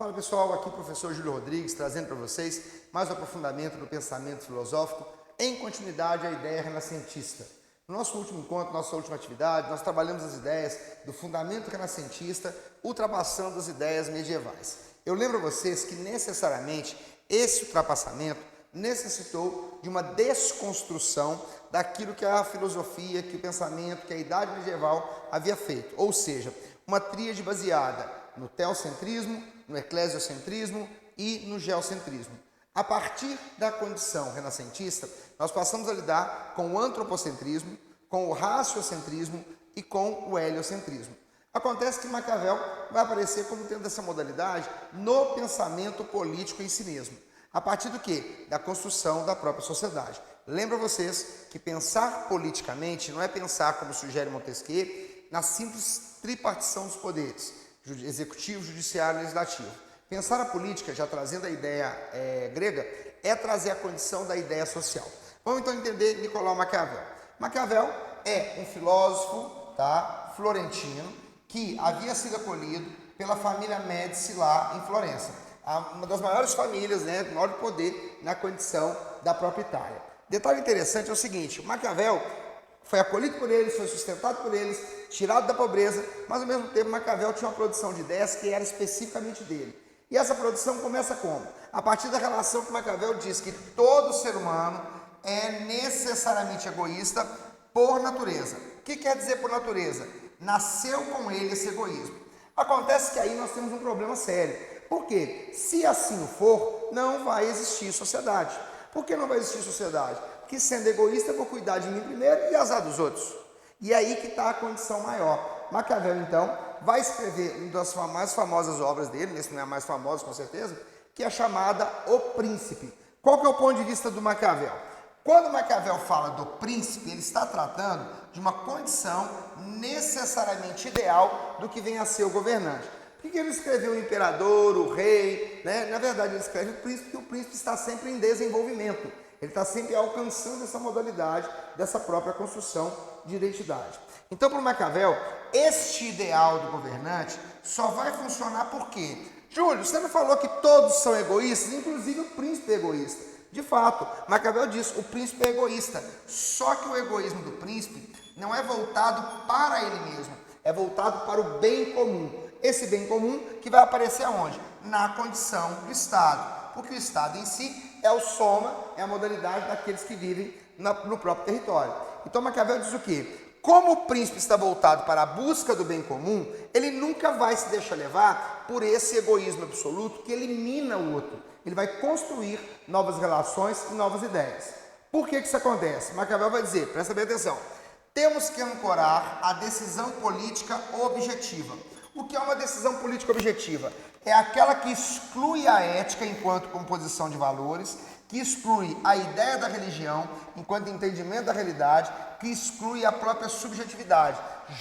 Fala pessoal, aqui o professor Júlio Rodrigues trazendo para vocês mais um aprofundamento do pensamento filosófico em continuidade à ideia renascentista. No nosso último encontro, nossa última atividade, nós trabalhamos as ideias do fundamento renascentista, ultrapassando as ideias medievais. Eu lembro a vocês que necessariamente esse ultrapassamento necessitou de uma desconstrução daquilo que a filosofia, que o pensamento, que a idade medieval havia feito. Ou seja, uma tríade baseada no teocentrismo, no eclesiocentrismo e no geocentrismo. A partir da condição renascentista, nós passamos a lidar com o antropocentrismo, com o raciocentrismo e com o heliocentrismo. Acontece que Maquiavel vai aparecer como tendo essa modalidade no pensamento político em si mesmo. A partir do quê? Da construção da própria sociedade. Lembro a vocês que pensar politicamente não é pensar, como sugere Montesquieu, na simples tripartição dos poderes, executivo, judiciário e legislativo. Pensar a política, já trazendo a ideia grega, é trazer a condição da ideia social. Vamos então entender Nicolau Maquiavel. Maquiavel é um filósofo florentino que havia sido acolhido pela família Médici lá em Florença. Uma das maiores famílias, do maior poder na condição da própria Itália. Detalhe interessante é o seguinte, o Maquiavel foi acolhido por eles, foi sustentado por eles, tirado da pobreza, mas ao mesmo tempo Maquiavel tinha uma produção de ideias que era especificamente dele. E essa produção começa como? A partir da relação que Maquiavel diz que todo ser humano é necessariamente egoísta por natureza. O que quer dizer por natureza? Nasceu com ele esse egoísmo. Acontece que aí nós temos um problema sério. Por quê? Se assim for, não vai existir sociedade. Por que não vai existir sociedade? Porque sendo egoísta eu vou cuidar de mim primeiro e azar dos outros. E é aí que está a condição maior. Maquiavel, então, vai escrever uma das mais famosas obras dele, esse não é a mais famosa com certeza, que é a chamada O Príncipe. Qual que é o ponto de vista do Maquiavel? Quando Maquiavel fala do príncipe, ele está tratando de uma condição necessariamente ideal do que vem a ser o governante. Por que ele escreveu o imperador, o rei? Na verdade, ele escreve o príncipe, porque o príncipe está sempre em desenvolvimento. Ele está sempre alcançando essa modalidade dessa própria construção de identidade. Então, para o Maquiavel, este ideal do governante só vai funcionar por quê? Júlio, você não falou que todos são egoístas, inclusive o príncipe é egoísta. De fato, Maquiavel diz, o príncipe é egoísta. Só que o egoísmo do príncipe não é voltado para ele mesmo, é voltado para o bem comum. Esse bem comum que vai aparecer aonde? Na condição do Estado. Porque o Estado em si é o soma, é a modalidade daqueles que vivem no próprio território. Então Maquiavel diz o quê? Como o príncipe está voltado para a busca do bem comum, ele nunca vai se deixar levar por esse egoísmo absoluto que elimina o outro. Ele vai construir novas relações e novas ideias. Por que isso acontece? Maquiavel vai dizer, presta bem atenção, temos que ancorar a decisão política objetiva. O que é uma decisão política objetiva? É aquela que exclui a ética enquanto composição de valores, que exclui a ideia da religião enquanto entendimento da realidade, que exclui a própria subjetividade.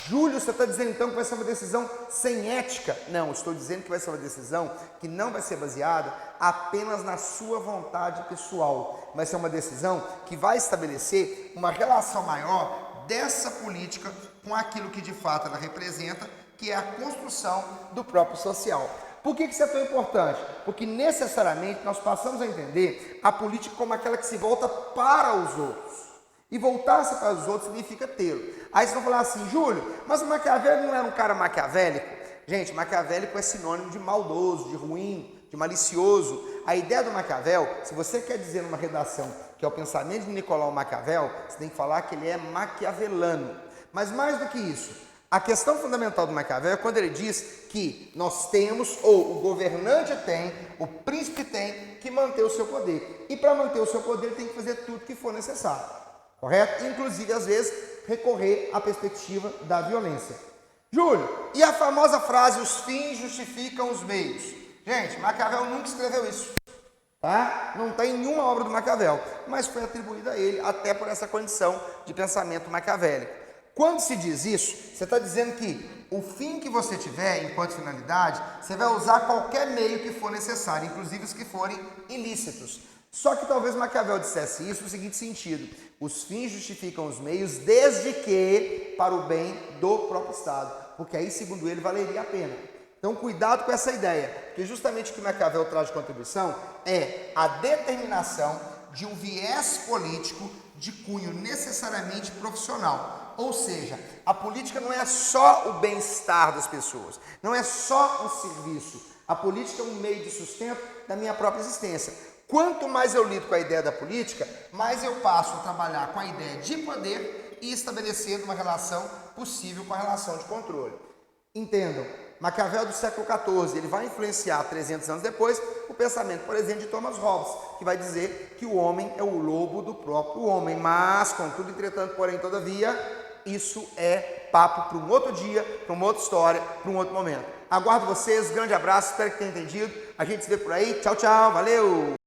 Júlio, você está dizendo então que vai ser uma decisão sem ética? Não, estou dizendo que vai ser uma decisão que não vai ser baseada apenas na sua vontade pessoal. Vai ser uma decisão que vai estabelecer uma relação maior dessa política com aquilo que de fato ela representa, que é a construção do próprio social. Por que isso é tão importante? Porque necessariamente nós passamos a entender a política como aquela que se volta para os outros. E voltar-se para os outros significa tê-lo. Aí vocês vão falar assim, Júlio, mas o Maquiavel não era um cara maquiavélico? Gente, maquiavélico é sinônimo de maldoso, de ruim, de malicioso. A ideia do Maquiavel, se você quer dizer numa redação que é o pensamento de Nicolau Maquiavel, você tem que falar que ele é maquiavelano. Mas mais do que isso, a questão fundamental do Maquiavel é quando ele diz que nós temos, ou o governante tem, o príncipe tem que manter o seu poder. E para manter o seu poder, ele tem que fazer tudo que for necessário. Correto? Inclusive, às vezes, recorrer à perspectiva da violência. Júlio, e a famosa frase, os fins justificam os meios? Gente, Maquiavel nunca escreveu isso. Não tem nenhuma obra do Maquiavel, mas foi atribuída a ele, até por essa condição de pensamento maquiavélico. Quando se diz isso, você está dizendo que o fim que você tiver enquanto finalidade, você vai usar qualquer meio que for necessário, inclusive os que forem ilícitos. Só que talvez Maquiavel dissesse isso no seguinte sentido: os fins justificam os meios, desde que para o bem do próprio Estado, porque aí, segundo ele, valeria a pena. Então, cuidado com essa ideia, porque justamente o que Maquiavel traz de contribuição é a determinação de um viés político de cunho necessariamente profissional. Ou seja, a política não é só o bem-estar das pessoas, não é só um serviço. A política é um meio de sustento da minha própria existência. Quanto mais eu lido com a ideia da política, mais eu passo a trabalhar com a ideia de poder e estabelecendo uma relação possível com a relação de controle. Entendam, Maquiavel do século XIV, ele vai influenciar 300 anos depois o pensamento, por exemplo, de Thomas Hobbes, que vai dizer que o homem é o lobo do próprio homem. Mas, contudo, entretanto, porém, todavia, isso é papo para um outro dia, para uma outra história, para um outro momento. Aguardo vocês, grande abraço, espero que tenham entendido. A gente se vê por aí. Tchau, tchau, valeu!